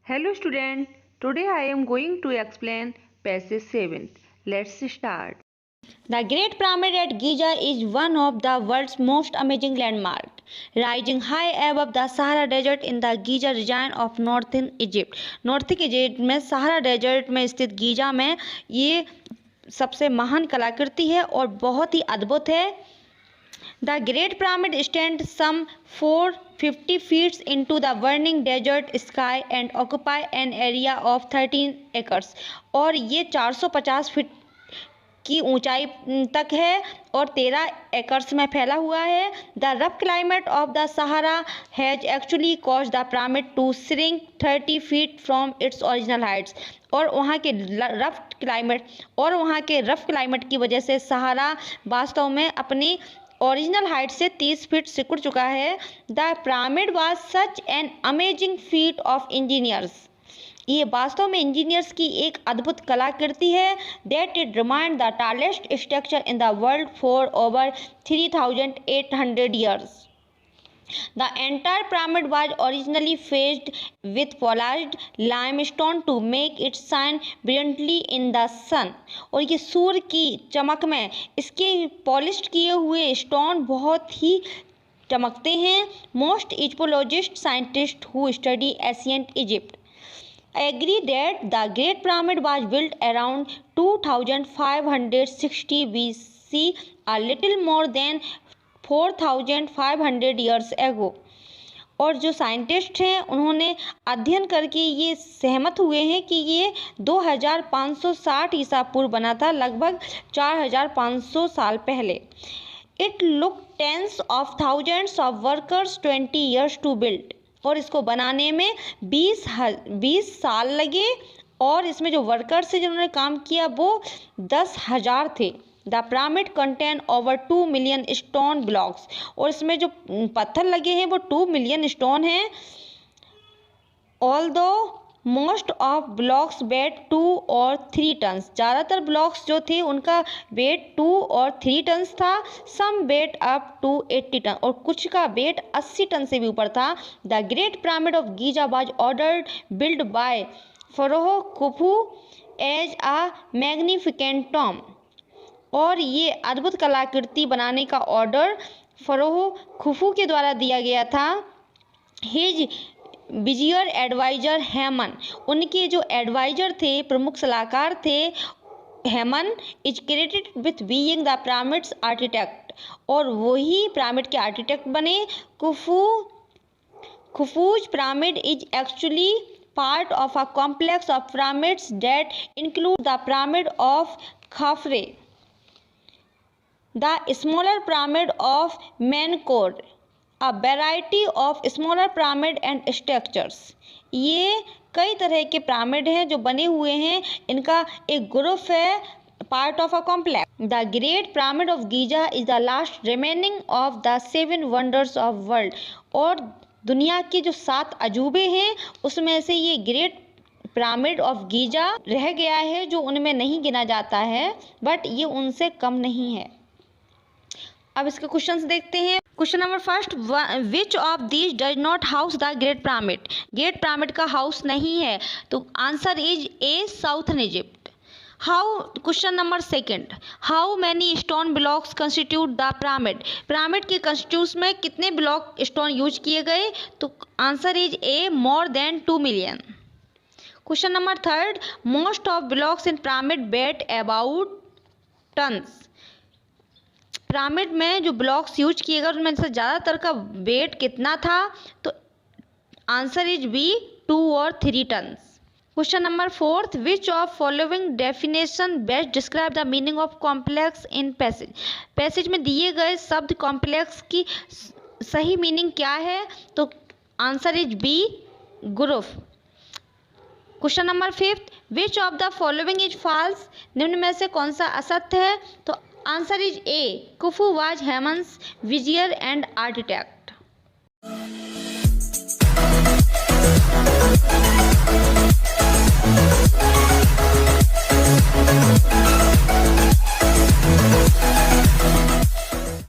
Hello student, today I am going to explain passage 7. Let's start. The Great Pyramid at Giza is one of the world's most amazing landmarks, rising high above the Sahara Desert in the Giza region of northern Egypt. North Egypt में Sahara desert में स्थित Giza में ये सबसे महान कलाकृति है और बहुत ही अद्भुत है. The Great Pyramid stands some 450 feet into the burning desert sky and occupy an area of 13 acres. और ये 450 फीट की ऊंचाई तक है और 13 एकर्स में फैला हुआ है. The rough climate of the Sahara has actually cause the pyramid to shrink 30 feet from its original heights. और वहाँ के रफ क्लाइमेट की वजह से सहारा वास्तव में अपनी ओरिजिनल हाइट से 30 फीट सिकुड़ चुका है. The pyramid was such an amazing feet of engineers. ये वास्तव में इंजीनियर्स की एक अद्भुत कलाकृति है. That it remind the tallest structure in the world for over 3800 years. The entire pyramid was originally faced with polished limestone to make it shine brilliantly in the sun. और ये सूर्य की चमक में इसके पॉलिश किए हुए स्टोन बहुत ही चमकते हैं. Most Egyptologists scientists who study ancient Egypt agree that the Great Pyramid was built around 2560 BC, a little more than 4500 years ago. और जो साइंटिस्ट हैं उन्होंने अध्ययन करके ये सहमत हुए हैं कि ये 2560 ईसा पूर्व बना था, लगभग 4500 साल पहले. It look tens of thousands of workers 20 years to build. और इसको बनाने में 20 साल लगे और इसमें जो वर्कर्स हैं जिन्होंने काम किया वो 10,000 थे. The pyramid contain over 2 million stone blocks. और इसमें जो पत्थर लगे हैं वो 2 मिलियन स्टोन हैं. Although most of blocks weigh 2 और 3 टन्स. ज़्यादातर ब्लॉक्स जो थे उनका वेट 2 और 3 टन्स था. Some weigh up to 80 ton और कुछ का वेट 80 टन से भी ऊपर था. The great pyramid of Giza was ordered build by pharaoh Khufu as a magnificent tomb. और ये अद्भुत कलाकृति बनाने का ऑर्डर फरोह खुफू के द्वारा दिया गया था. हिज विजियर एडवाइजर हेमन, उनके जो एडवाइजर थे, प्रमुख सलाहकार थे, Hemon is credited with being the pyramid's architect. और वही पिरामिड के आर्किटेक्ट बने. Khufu's pyramid is actually part of a complex of pyramids that include the pyramid of Khafre, the smaller pyramid of Menkaure, a variety of smaller pyramid and structures. ये कई तरह के pyramid हैं जो बने हुए हैं. इनका एक ग्रुप है, part of a complex. The great pyramid of Giza is the last remaining of the 7 wonders of world. और दुनिया के जो 7 अजूबे हैं उसमें से ये ग्रेट पिरामिड ऑफ गीजा रह गया है जो उनमें नहीं गिना जाता है, बट ये उनसे कम नहीं है. अब इसके क्वेश्चंस देखते हैं. Question number first, which of these does not house the great pyramid. Great pyramid का हाउस नहीं है, तो answer is a southern Egypt. How. Question number second, how many stone blocks constitute the pyramid. Pyramid के constitute में कितने block stone use किए गए, तो answer is a more than 2 million. Question number third, most of blocks in pyramid weigh about tons. Pyramid में जो blocks use किए गए उनमें से ज़्यादातर का वेट कितना था, तो आंसर इज बी 2 और 3 tons. Question number fourth, which of following definition best describe the meaning of complex in passage. Passage में दिए गए शब्द कॉम्प्लेक्स की सही मीनिंग क्या है, तो answer is B group. Question number fifth, which of the following is false. निम्न में से कौन सा असत्य है, तो answer is A Khufu was Hemon's vizier and architect.